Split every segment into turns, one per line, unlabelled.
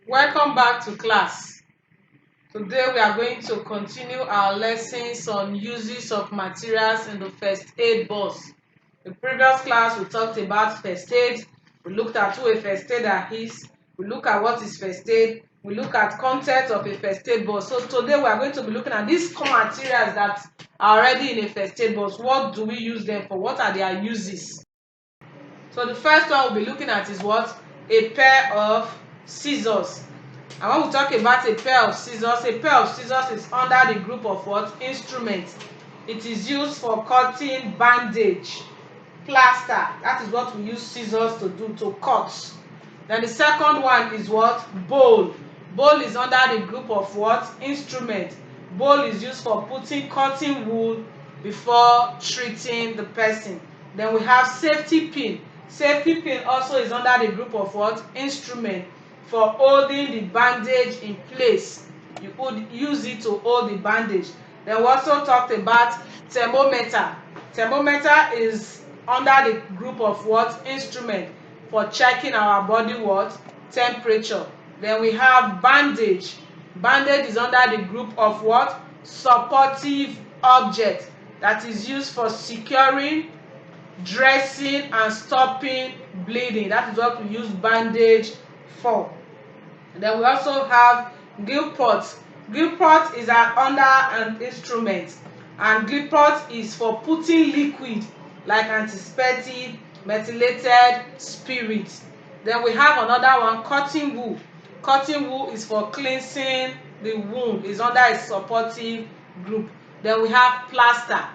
Welcome back to class. Today we are going to continue our lessons on uses of materials in the first aid box. In previous class we talked about first aid. We looked at who a first aider is. We look at what is first aid. We look at content of a first aid box. So today we are going to be looking at these materials that are already in a first aid box. What do we use them for? What are their uses? So the first one we'll be looking at is what? A pair of scissors. And when we talk about a pair of scissors is under the group of what? Instruments. It is used for cutting bandage, plaster. That is what we use scissors to do, to cut. Then the second one is what? Bowl. Bowl is under the group of what? Instrument. Bowl is used for cutting wood before treating the person. Then we have safety pin. Safety pin also is under the group of what? Instrument, for holding the bandage in place. You could use it to hold the bandage. Then we also talked about thermometer. Thermometer is under the group of what? Instrument, for checking our body what? Temperature. Then we have bandage. Bandage is under the group of what? Supportive object, that is used for securing, dressing and stopping bleeding. That is what we use bandage for. And then we also have Gilport. Gilport is under an instrument, and Gilport is for putting liquid like antiseptic, methylated spirit. Then we have another one, cotton wool. Cotton wool is for cleansing the wound, is under a supportive group. Then we have plaster.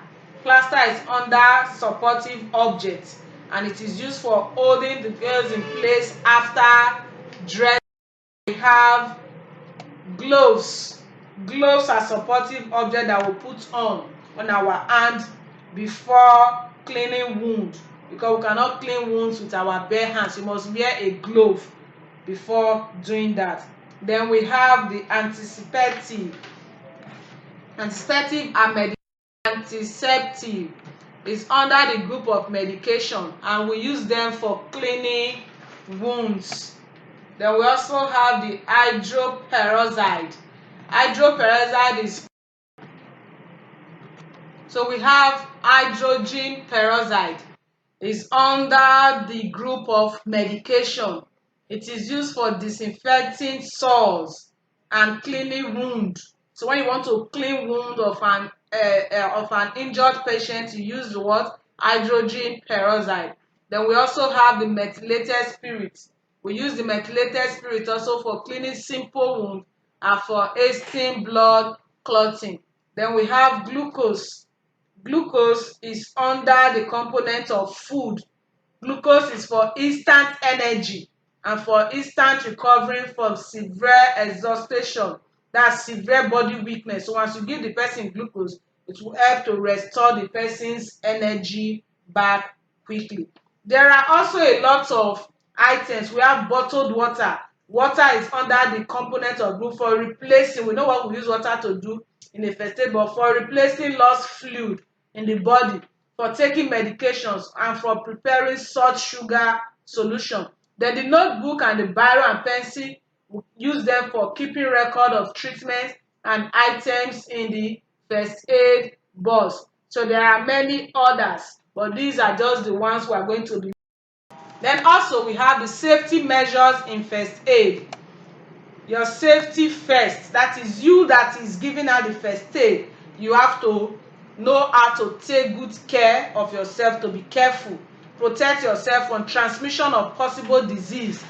Plaster is under supportive object, and it is used for holding the girls in place after dressing. We have gloves. Gloves are supportive object that we put on our hand before cleaning wound, because we cannot clean wounds with our bare hands. You must wear a glove before doing that. Then we have the antiseptic. Antiseptic are medication. Antiseptic is under the group of medication, and we use them for cleaning wounds. Then we also have the hydroperoxide. Hydroperoxide is, so we have hydrogen peroxide is under the group of medication. It is used for disinfecting sores and cleaning wound. So when you want to clean wound of an injured patient, you use the what? Hydrogen peroxide. Then we also have the methylated spirit. We use the methylated spirit also for cleaning simple wound and for hastening blood clotting. Then we have glucose. Glucose is under the component of food. Glucose is for instant energy and for instant recovery from severe exhaustion. That's severe body weakness. So once you give the person glucose, it will help to restore the person's energy back quickly. There are also a lot of items. We have bottled water. Water is under the component of group for replacing. We know what we use water to do in a first aid, but for replacing lost fluid in the body, for taking medications, and for preparing salt sugar solution. Then the notebook and the biro and pencil, we use them for keeping record of treatment and items in the first aid box. So there are many others, but these are just the ones we are going to be. Then also we have the safety measures in first aid. Your safety first, that is you that is giving out the first aid. You have to know how to take good care of yourself, to be careful. Protect yourself from transmission of possible disease.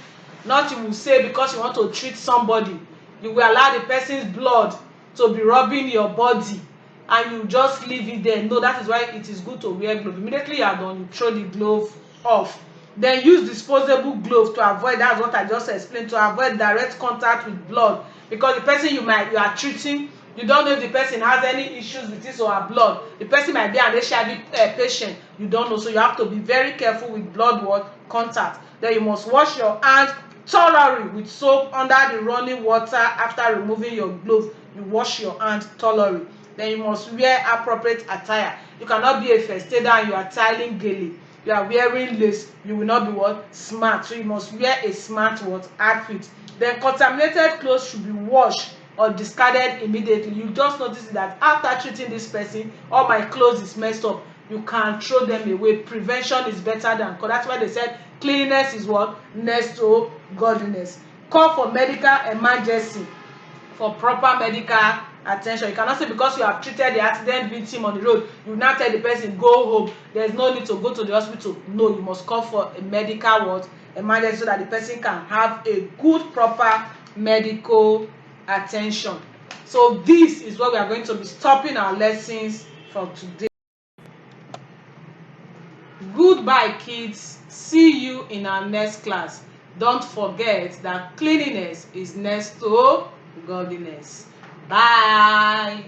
Not you will say because you want to treat somebody, you will allow the person's blood to be rubbing your body and you just leave it there. No, that is why it is good to wear gloves. Immediately you are done, you throw the glove off. Then use disposable gloves to avoid, that's what I just explained, to avoid direct contact with blood, because the person you are treating, you don't know if the person has any issues with his or her blood. The person might be an HIV patient, you don't know, so you have to be very careful with blood contact. Then you must wash your hands thoroughly with soap under the running water. After removing your gloves, you wash your hands thoroughly. Then you must wear appropriate attire. You cannot be a first aider and you are tiling gaily. you are wearing lace, you will not be what? Smart. So you must wear a smart what? Outfit. Then contaminated clothes should be washed or discarded immediately. You just notice that after treating this person, all my clothes is messed up, you can throw them away. Prevention is better than cure. That's why they said cleanliness is what? Next to godliness. Call for medical emergency for proper medical attention. You cannot say because you have treated the accident victim on the road, you now tell the person go home. There is no need to go to the hospital. No, you must call for a medical what? Emergency, so that the person can have a good proper medical attention. So this is what we are going to be stopping our lessons for today. Goodbye kids, see you in our next class. Don't forget that cleanliness is next to godliness. Bye.